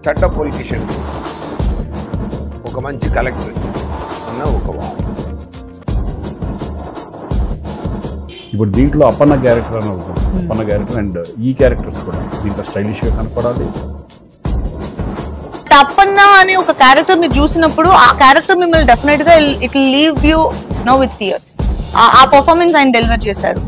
చెడ్డ పొలిటీషియన్, ఒక మంచి కలెక్టర్ అన్న ఒక వాదన. ఇప్పుడు దీంట్లో అప్పన్న క్యారెక్టర్ అని అవుతుంది. అప్పన్న క్యారెక్టర్ అండ్ ఈ క్యారెక్టర్స్ కూడా దీంట్లో స్టైలిష్ గా కనపడాలి. అప్పన్న అనే ఒక క్యారెక్టర్ మీరు చూసినప్పుడు ఆ క్యారెక్టర్ మిమ్మల్ని డెఫినెట్ గా it leave you know with tears. ఆ పర్ఫార్మెన్స్ ఆయన డెలివర్ చేశారు.